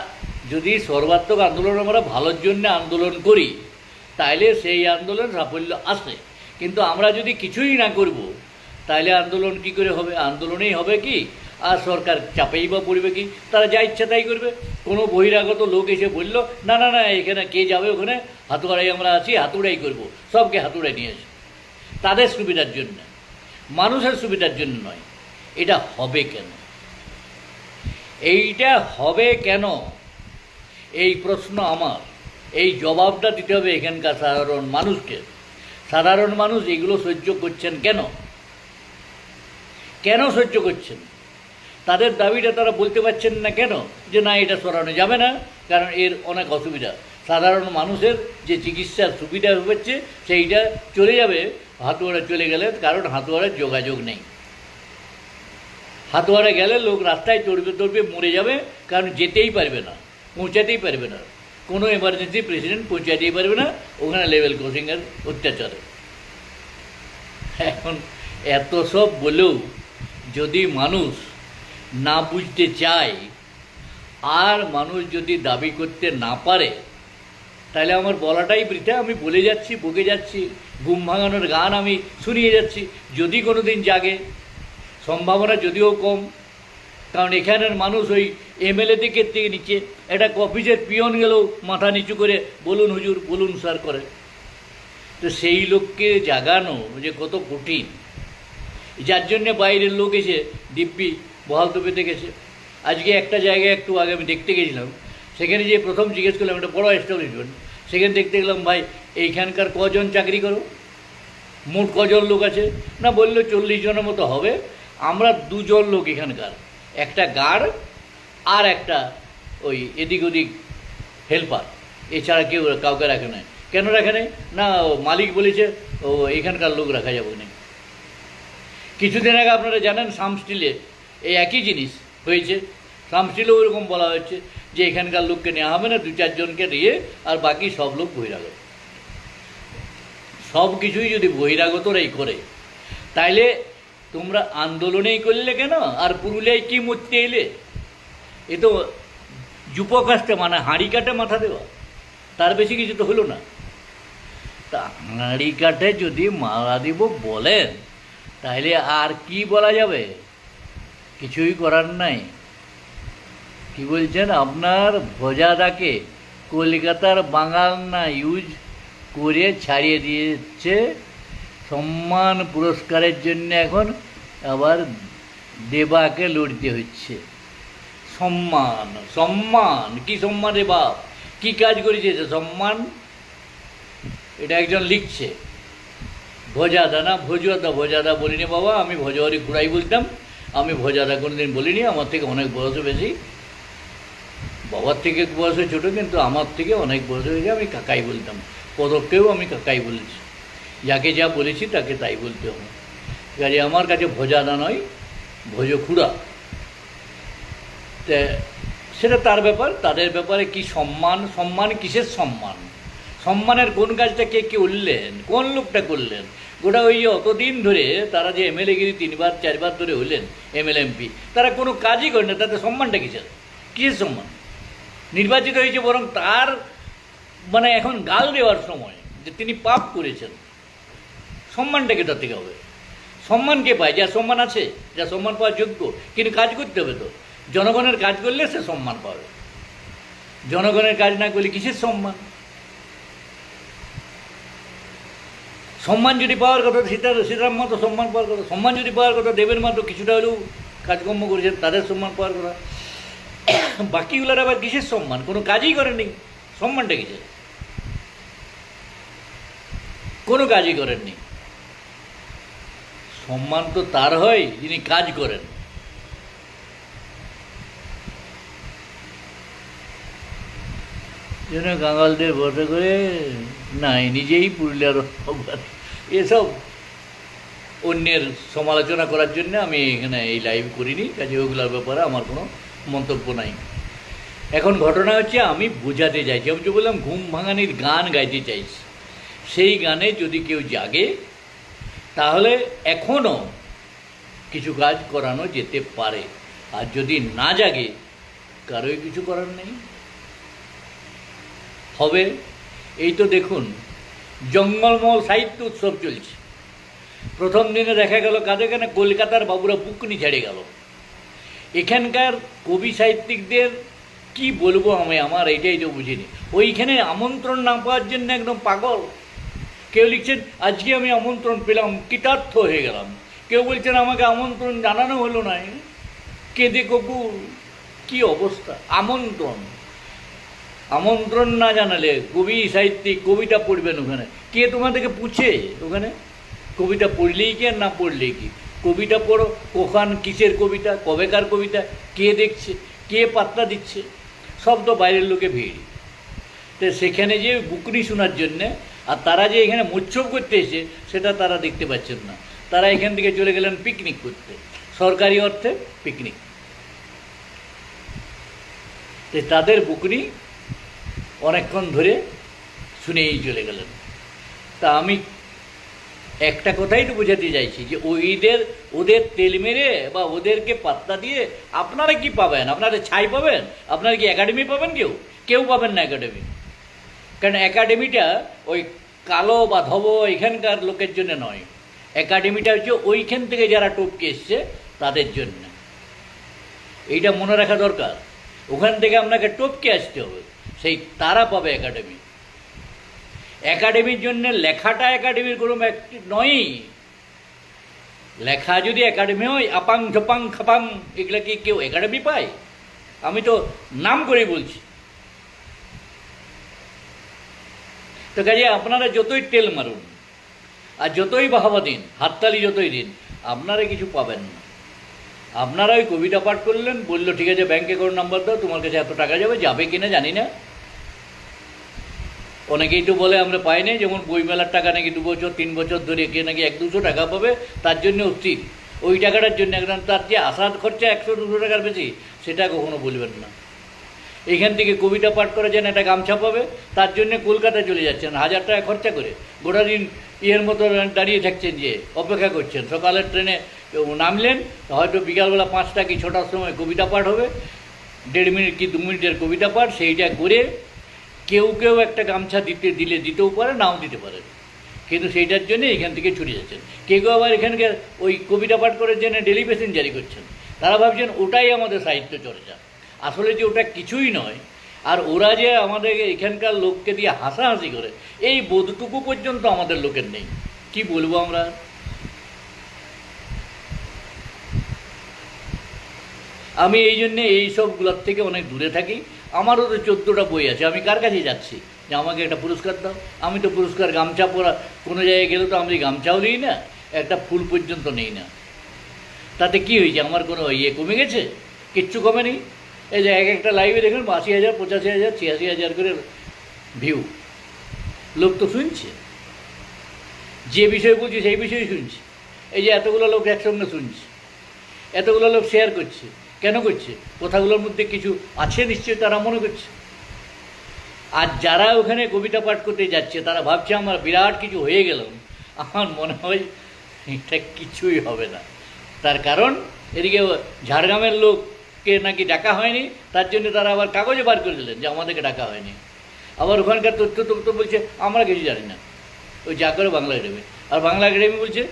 যদি সর্বাত্মক আন্দোলন আমরা ভালোর জন্য আন্দোলন করি তাইলে সেই আন্দোলন সাফল্য আসে, কিন্তু আমরা যদি কিছুই না করব তাহলে আন্দোলন কি করে হবে? আন্দোলনেই হবে কি, আর সরকার চাপেই বা পড়বে কি? তারা যা ইচ্ছা তাই করবে। কোনো বহিরাগত লোক এসে বলল না না না এখানে কে যাবে, ওখানে হাতুড়াই আমরা আছি, হাতুড়াই করব, সবকে হাতুড়াই নিয়ে আসে, তাদের সুবিধার জন্য, মানুষের সুবিধার জন্য নয়। এটা হবে কেন? এইটা হবে কেন এই প্রশ্ন আমার, এই জবাবটা দিতে হবে এখানকার সাধারণ মানুষকে। সাধারণ মানুষ এগুলো সহ্য করছেন কেন? কেন সহ্য করছেন? তাদের দাবিটা তারা বলতে পারছেন না কেন যে না এটা সরানো যাবে না, কারণ এর অনেক অসুবিধা। সাধারণ মানুষের যে চিকিৎসার সুবিধা হচ্ছে সেইটা চলে যাবে হাতুয়ারা চলে গেলে, কারণ হাতুয়ারার যোগাযোগ নেই। হাতুয়ারা গেলে লোক রাস্তায় চড়বে মরে যাবে, কারণ যেতেই পারবে না, পৌঁছাতেই পারবে না, কোনো এমার্জেন্সি প্রেসিডেন্ট পৌঁছাতেই পারবে না ওখানে লেভেল ক্রসিংয়ের অত্যাচারে। এখন এত সব বলেও যদি মানুষ না বুঝতে চায় আর মানুষ যদি দাবি করতে না পারে তাহলে আমার বলাটাই বৃথা। আমি বলে যাচ্ছি, বকে যাচ্ছি, ঘুম ভাঙানোর গান আমি শুনিয়ে যাচ্ছি। যদি কোনো দিন জাগে, সম্ভাবনা যদিও কম, কারণ এখানের মানুষ ওই এমএলএ থেকে নিচে একটা অফিসের পিয়ন গেলেও মাথা নিচু করে বলুন হুজুর, বলুন স্যার করে। তো সেই লোককে জাগানো যে কত কঠিন, যার জন্যে বাইরের লোক এসে দিব্যি বহাল তো পেতে গেছে। আজকে একটা জায়গায় একটু আগে আমি দেখতে গেছিলাম, সেখানে যে প্রথম জিজ্ঞেস করলাম, একটা বড় এস্টাবলিশমেন্ট, সেখানে দেখতে গেলাম ভাই এইখানকার কজন চাকরি করো, মোট কজন লোক আছে? না বললো 40 জনের মতো হবে। আমরা 2 জন লোক এখানকার, একটা গার্ড আর একটা ওই এদিক ওদিক হেল্পার, এছাড়া কেউ কাউকে রাখে না। কেন রাখে নেই? না মালিক বলেছে ও এখানকার লোক রাখা যাবে না। কিছুদিন আগে আপনারা জানেন সাম স্টিলে এই একই জিনিস হয়েছে। সাম স্টিলেও ওরকম বলা হয়েছে যে এখানকার লোককে নেওয়া হবে না, 2-4 জনকে নিয়ে, আর বাকি সব লোক বহিরাগত। সব কিছুই যদি বহিরাগতরাই করে তাইলে তোমরা আন্দোলনেই করলে কেন? আর পুরুলিয়ায় কি মরতে এলে? এ তো যুপকাষ্টে, মানে হাঁড়ি কাটে মাথা দেওয়া, তার বেশি কিছু তো হলো না। তা হাঁড়ি কাটে যদি মারা দিব বলেন তাহলে আর কি বলা যাবে? কিছুই করার নাই। কি বলছেন? আপনার ভোজাদাকে কলকাতার বাঙাল না ইউজ করে ছাড়িয়ে দিয়েছে সম্মান পুরস্কারের জন্য, এখন আবার দেবাকে লড়তে হচ্ছে। সম্মান, সম্মান কি সম্মান রে বাপ? কি কাজ করেছে সম্মান? এটা একজন লিখছে ভোজাদা, না ভোজুয়াদা, ভোজাদা বলিনি বাবা, আমি ভোজহরি খুড়াই বলতাম, আমি ভোজাদা কোনোদিন বলিনি। আমার থেকে অনেক বয়স বেশি, বাবার থেকে বয়সে ছোটো, কিন্তু আমার থেকে অনেক বয়স হয়েছে, আমি কাকাই বলতাম। পদককেও আমি কাকাই বলেছি, যাকে যা বলেছি তাকে তাই বলতে হবে। কাজে আমার কাছে ভোজাদা নয়, ভোজখুড়া। তা সেটা তার ব্যাপার, তাদের ব্যাপারে কি সম্মান, সম্মান কিসের সম্মান? সম্মানের কোন কাজটা কে করলেন, কোন লোকটা করলেন? গোটা ওই যে অতদিন ধরে তারা যে এমএলএগিরি 3-4 ধরে হলেন এমএলএ এমপি, তারা কোনো কাজই করেন না, তাতে সম্মানটা কিসের? কিসের সম্মান? নির্বাচিত হয়েছে, বরং তার মানে এখন গাল দেওয়ার সময় যে তিনি পাপ করেছেন, সম্মানটা কি তার থেকে হবে? সম্মান কে পায়? যার সম্মান আছে, যা সম্মান পাওয়ার যোগ্য, কিন্তু কাজ করতে হবে তো। জনগণের কাজ করলে সে সম্মান পাবে, জনগণের কাজ না করলে কিসের সম্মান? সম্মান যদি পাওয়ার কথা সীতারাম মতো সম্মান পাওয়ার কথা, সম্মান যদি পাওয়ার কথা দেবের মতো কিছুটা হলেও কাজকর্ম করেছেন, তাদের সম্মান পাওয়ার কথা। বাকিগুলোর আবার কিসের সম্মান? কোনো কাজই করেননি, সম্মানটা কিসের? কোনো কাজই করেননি। সম্মান তো তার হয় যিনি কাজ করেন। যেন কাঙালদের ভরসা করে নাই, নিজেই পুরুলিয়ার এসব অন্যের সমালোচনা করার জন্য আমি এখানে এই লাইভ করিনি, কাজে ওগুলোর ব্যাপারে আমার কোনো মন্তব্য নাই। এখন ঘটনা হচ্ছে আমি বোঝাতে চাইছি, আমি যে বললাম ঘুম ভাঙানির গান গাইতে চাইছি, সেই গানে যদি কেউ জাগে তাহলে এখনও কিছু কাজ করানো যেতে পারে, আর যদি না জাগে কারোই কিছু করার নেই। হবে এই তো দেখুন, জঙ্গলমহল সাহিত্য উৎসব চলছে। প্রথম দিনে দেখা গেল কাদের কেন কলকাতার বাবুরা বুকনি ছেড়ে গেল। এখানকার কবি সাহিত্যিকদের কি বলবো আমি, আমার এটাই তো বুঝিনি। ওইখানে আমন্ত্রণ না পাওয়ার জন্য একদম পাগল। কেউ লিখছেন আজকে আমি আমন্ত্রণ পেলাম, কৃতার্থ হয়ে গেলাম। কেউ বলছেন আমাকে আমন্ত্রণ জানানো হলো না, কেঁদে কপুর। কি অবস্থা! আমন্ত্রণ না জানালে কবি সাহিত্যিক কবিতা পড়বেন ওখানে, কে তোমাদেরকে পুছে? ওখানে কবিতা পড়লেই কি আর না পড়লেই কি? কবিতা পড়ো, কখন কিসের কবিতা, কবেকার কবিতা, কে দেখছে, কে পাত্তা দিচ্ছে? সব তো বাইরের লোকে ভিড়। তো সেখানে যে বুকনি শোনার জন্যে, আর তারা যে এখানে মোচ্ছব করতে এসে সেটা তারা দেখতে পাচ্ছেন না। তারা এখান থেকে চলে গেলেন পিকনিক করতে, সরকারি অর্থে পিকনিক। তো তাদের বুকনি অনেকক্ষণ ধরে শুনেই চলে গেলেন। তা আমি একটা কথাই তো বোঝাতে চাইছি যে ওদের তেল মেরে বা ওদেরকে পাত্তা দিয়ে আপনারা কি পাবেন? আপনারা ছাই পাবেন? আপনারা কি একাডেমি পাবেন? কেউ পাবেন না একাডেমি। কারণ একাডেমিটা ওই কালো বা ধব এখানকার লোকের জন্য নয়, একাডেমিটা হচ্ছে ওইখান থেকে যারা টপকে এসছে তাদের জন্য। এইটা মনে রাখা দরকার। ওখান থেকে আপনাকে টপকে আসতে হবে, সেই তারা পাবে একাডেমি। একাডেমির জন্য লেখাটা একাডেমির কোনো নয়ই। লেখা যদি একাডেমি হয়, আপাং ঝপাং খাপাং এগুলা কি কেউ একাডেমি পায়? আমি তো নাম করেই বলছি। তো কাজে আপনারা যতই তেল মারুন আর যতই বাহাবা দিন, হাততালি যতই দিন, আপনারা কিছু পাবেন না। আপনারা ওই কবিতা পাঠ করলেন, বললো ঠিক আছে ব্যাঙ্ক অ্যাকাউন্ট নাম্বার দাও, তোমার কাছে এত টাকা যাবে, যাবে কিনা জানি না। অনেকেই তো বলে আমরা পাই নাই, যেমন বইমেলার টাকা নাকি 2 বছর 3 বছর ধরে কে নাকি 100-200 টাকা পাবে, তার জন্য অস্থির। ওই টাকাটার জন্য একদম তার যে আসার খরচা 100-200 টাকার বেশি, সেটা কখনো বলবেন না। এখান থেকে কবিতা পাঠ করে যেন একটা গামছা পাবে, তার জন্য কলকাতায় চলে যাচ্ছেন 1000 টাকা খরচা করে, গোটা দিন ইয়ের মতো দাঁড়িয়ে থাকছেন, যে অপেক্ষা করছেন। সকালের ট্রেনে নামলেন, হয়তো বিকালবেলা 5টা কি 6টার সময় কবিতা পাঠ হবে, 1.5 মিনিট কি 2 মিনিটের কবিতা পাঠ, সেইটা করে কেউ একটা গামছা দিতেও পারে, নাও দিতে পারে, কিন্তু সেইটার জন্য এখান থেকে ছুটে যাচ্ছেন। কেউ আবার এখানকার ওই কবিতা পাঠ করার জন্য ডেলিভেশন জারি করছেন। তারা ভাবছেন ওটাই আমাদের সাহিত্য চর্চা, আসলে যে ওটা কিছুই নয়। আর ওরা যে আমাদের এখানকার লোককে দিয়ে হাসাহাসি করে, এই বোধটুকু পর্যন্ত আমাদের লোকের নেই। কি বলবো আমরা? আমি এই জন্যে এইসবগুলোর থেকে অনেক দূরে থাকি। আমারও তো 14টা বই আছে, আমি কার কাছে যাচ্ছি যে আমাকে একটা পুরস্কার দাও? আমি তো পুরস্কার গামছা পরা, কোনো জায়গায় গেলে তো আমি গামছাও দিই না, একটা ফুল পর্যন্ত নেই না। তাতে কি হয়েছে? আমার কোনো কমে গেছে? কিচ্ছু কমেনি। এই যে একটা লাইভে দেখুন 80,000, 85,000, 86,000 করে ভিউ। লোক তো শুনছে, যে বিষয় বলছি সেই বিষয়ে শুনছে। এই যে এতগুলো লোক একসঙ্গে শুনছে, এতগুলো লোক শেয়ার করছে, কেন করছে? কথাগুলোর মধ্যে কিছু আছে নিশ্চয়ই, তারা মনে করছে। আর যারা ওখানে কবিতা পাঠ করতে যাচ্ছে তারা ভাবছে আমার বিরাট কিছু হয়ে গেল। আমার মনে হয় এটা কিছুই হবে না। তার কারণ এদিকে ঝাড়গ্রামের লোককে নাকি ডাকা হয়নি, তার জন্য তারা আবার কাগজে বার করে দিলেন যে আমাদেরকে ডাকা হয়নি। আবার ওখানকার তথ্য বলছে আমরা কিছু জানি না, ওই যা করে বাংলা একাডেমি। আর বাংলা একাডেমি বলছে,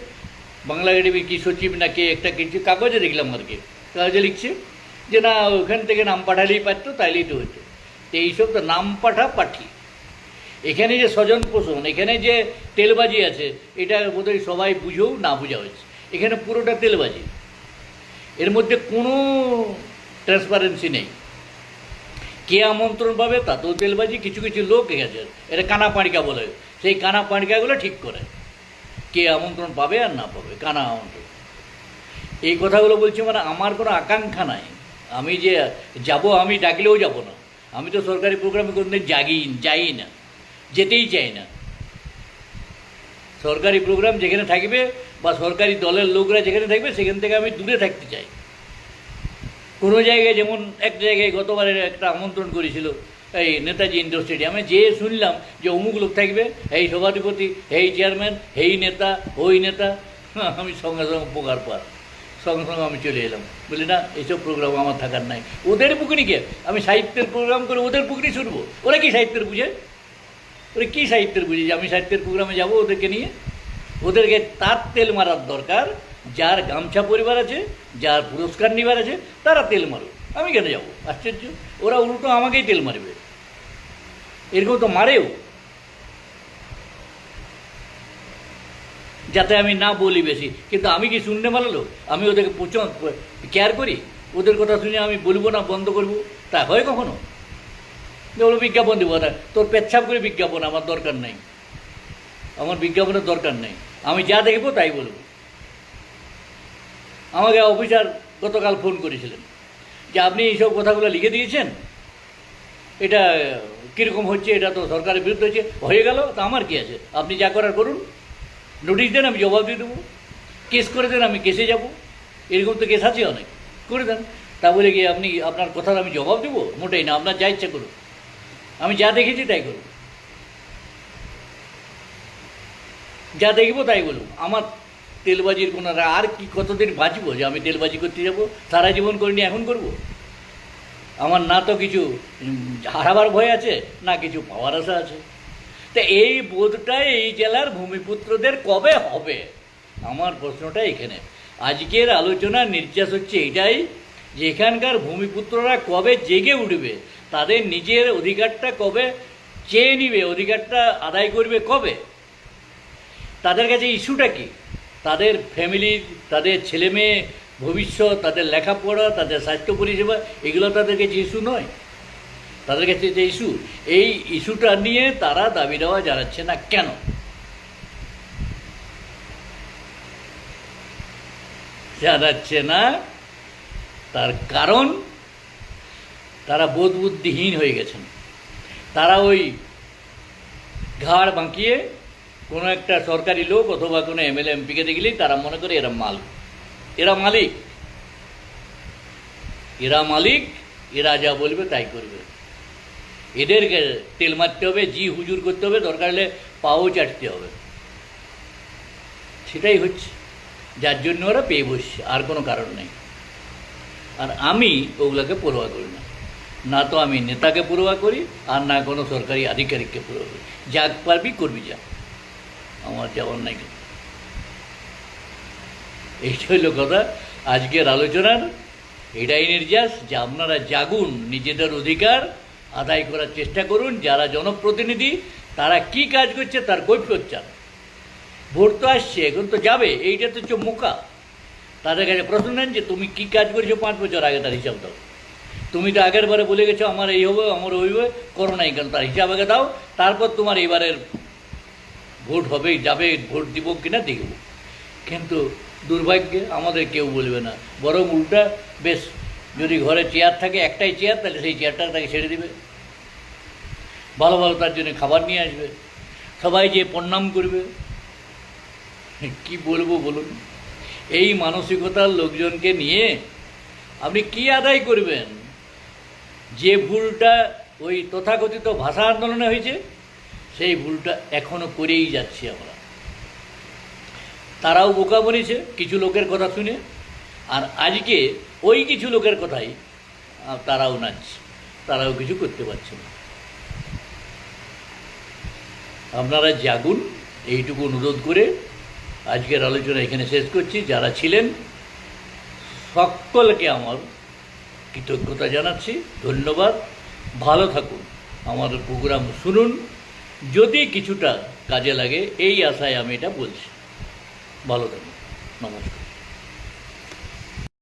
বাংলা একাডেমি কি সচিব না কে একটা কিছু কাগজে দেখলাম আর কি, কাগজে লিখছে যে না ওখান থেকে নাম পাঠালেই পারতো, তাইলেই তো হতো। তো এইসব তো নাম পাঠি। এখানে যে স্বজন পোষণ, এখানে যে তেলবাজি আছে, এটা বোধহয় সবাই বুঝেও না বোঝা হয়েছে। এখানে পুরোটা তেলবাজি, এর মধ্যে কোনো ট্রান্সপারেন্সি নেই। কে আমন্ত্রণ পাবে তাতেও তেলবাজি। কিছু কিছু লোক গেছে, এটা কানা পাঁড়িকা বলে, সেই কানা পাঁড়িকাগুলো ঠিক করে কে আমন্ত্রণ পাবে আর না পাবে, কানা আমন্ত্রণ। এই কথাগুলো বলছি মানে আমার কোনো আকাঙ্ক্ষা নাই, আমি যে যাব, আমি ডাকলেও যাব না। আমি তো সরকারি প্রোগ্রামে কোনোদিন যাই না, যেতেই চাই না। সরকারি প্রোগ্রাম যেখানে থাকবে বা সরকারি দলের লোকরা যেখানে থাকবে সেখান থেকে আমি দূরে থাকতে চাই। কোনো জায়গায় যেমন এক জায়গায় গতবারে একটা আমন্ত্রণ করেছিল এই নেতাজি ইন্ডোর স্টেডিয়ামে, যেয়ে শুনলাম যে অমুক লোক থাকবে, এই সভাধিপতি, এই চেয়ারম্যান, এই নেতা, ওই নেতা। আমি সঙ্গে সঙ্গে উপকার পার, সঙ্গে সঙ্গে আমি চলে এলাম, বলি না এইসব প্রোগ্রাম আমার থাকার নাই। ওদের পুকুরিকে আমি সাহিত্যের প্রোগ্রাম করে ওদের পুকুরি শুনবো? ওরা কি সাহিত্যের বুঝে? ওরা কী সাহিত্যের বুঝে যে আমি সাহিত্যের প্রোগ্রামে যাব ওদেরকে নিয়ে? ওদেরকে তার তেল মারার দরকার, যার গামছা পরিবার আছে, যার পুরস্কার নিবার আছে, তারা তেল মারুক, আমি কেন যাবো? আশ্চর্য, ওরা উল্টো আমাকেই তেল মারবে। এরকম তো মারেও, যাতে আমি না বলি বেশি। কিন্তু আমি কি শুনতে ভালো লোক? আমি ওদেরকে প্রচণ্ড কেয়ার করি, ওদের কথা শুনে আমি বলবো না, বন্ধ করবো? তা হয় কখনো? বলো বিজ্ঞাপন দেবো না, তোর পেচ্ছাপ করে বিজ্ঞাপন আমার দরকার নেই, আমার বিজ্ঞাপনের দরকার নেই। আমি যা দেখবো তাই বলবো। আমাকে অফিসার গতকাল ফোন করেছিলেন যে আপনি এইসব কথাগুলো লিখে দিয়েছেন, এটা কীরকম হচ্ছে, এটা তো সরকারের বিরুদ্ধে হচ্ছে। হয়ে গেল, তা আমার কী আছে? আপনি যা করার করুন, নোটিশ দেন, আমি জবাব দিয়ে দেবো। কেস করে দেন, আমি কেসে যাব। এরকম তো কেস আছে অনেক, করে দেন। তা বলে গিয়ে আপনি আপনার কথার আমি জবাব দেবো? মোটেই না, আপনার যা ইচ্ছা করুন, আমি যা দেখেছি তাই করুন, যা দেখবো তাই বলুন। আমার তেলবাজির কোনো আর কি কতদিন বাঁচবো যে আমি তেলবাজি করতে যাব? সারা জীবন করিনি, এখন করব? আমার না তো কিছু হারাবার ভয় আছে, না কিছু পাওয়ার আশা আছে। তা এই বোধটা এই জেলার ভূমিপুত্রদের কবে হবে? আমার প্রশ্নটা এখানে। আজকের আলোচনার নির্যাস হচ্ছে এটাই যে এখানকার ভূমিপুত্ররা কবে জেগে উঠবে, তাদের নিজের অধিকারটা কবে চেয়ে নিবে, অধিকারটা আদায় করবে কবে? তাদের কাছে ইস্যুটা কি? তাদের ফ্যামিলির, তাদের ছেলে মেয়ে ভবিষ্যৎ, তাদের লেখাপড়া, তাদের স্বাস্থ্য পরিষেবা, এগুলো তাদের কাছে ইস্যু নয়। তাদের কাছে যে ইস্যু, এই ইস্যুটা নিয়ে তারা দাবি দেওয়া জানাচ্ছে না কেন? জানাচ্ছে না, তার কারণ তারা বোধ বুদ্ধিহীন হয়ে গেছেন। তারা ওই ঘাড় বাঁকিয়ে কোনো একটা সরকারি লোক অথবা কোনো এমএলএ এমপিকে দেখলেই তারা মনে করে এরা মালিক, এরা মালিক, এরা মালিক, এরা যা বলবে তাই করবে। এদেরকে তেল মারতে হবে, জি হুজুর করতে হবে, দরকার হলে পাও চাটতে হবে। সেটাই হচ্ছে, যার জন্য ওরা পেয়ে বসছে, আর কোনো কারণ নেই। আর আমি ওগুলোকে পরোয়া করি না, না তো আমি নেতাকে পরোয়া করি, আর না কোনো সরকারি আধিকারিককে পরোয়া করি। যা পারবি করবি, যা, আমার যাওয়ার নাই। এইটা হইল কথা আজকের আলোচনার। এটাই নির্যাস যে আপনারা জাগুন, নিজেদের অধিকার আদায় করার চেষ্টা করুন। যারা জনপ্রতিনিধি তারা কি কাজ করছে তার কৈফিয়ত চান। ভোট তো আসছে, এখন তো যাবে, এইটা তো হচ্ছে মোকা। তাদের কাছে প্রশ্ন নেন যে তুমি কি কাজ করেছো 5 বছর আগে, তার হিসাব দাও। তুমি তো আগের বারে বলে গেছো আমার এই হবে, আমার ওই হবে, করো নাই কেন, তার হিসাব আগে দাও। তারপর তোমার এবারের ভোট হবে, যাবে, ভোট দিব কিনা দেখব। কিন্তু দুর্ভাগ্যে আমাদের কেউ বলবে না, বরং উল্টা বেশ, যদি ঘরে চেয়ার থাকে, একটাই চেয়ার, তাহলে সেই চেয়ারটা তাকে ছেড়ে দেবে, ভালো ভালো তার জন্য খাবার নিয়ে আসবে, সবাই যে প্রণাম করবে। কি বলবো বলুন? এই মানসিকতার লোকজনকে নিয়ে আপনি কি আদায় করবেন? যে ভুলটা ওই তথাকথিত ভাষা আন্দোলনে হয়েছে, সেই ভুলটা এখনও করেই যাচ্ছি আমরা। তারাও বোকা বনেছে কিছু লোকের কথা শুনে, আর আজকে ওই কিছু লোকের কথাই তারাও নাচছে, তারাও কিছু করতে পারছে না। আপনারা জাগুন, এইটুকু অনুরোধ করে আজকের আলোচনা এখানে শেষ করছি। যারা ছিলেন সকলকে আমার কৃতজ্ঞতা জানাচ্ছি, ধন্যবাদ। ভালো থাকুন, আমার প্রোগ্রাম শুনুন, যদি কিছুটা কাজে লাগে এই আশায় আমি এটা বলছি। ভালো থাকুন, নমস্কার।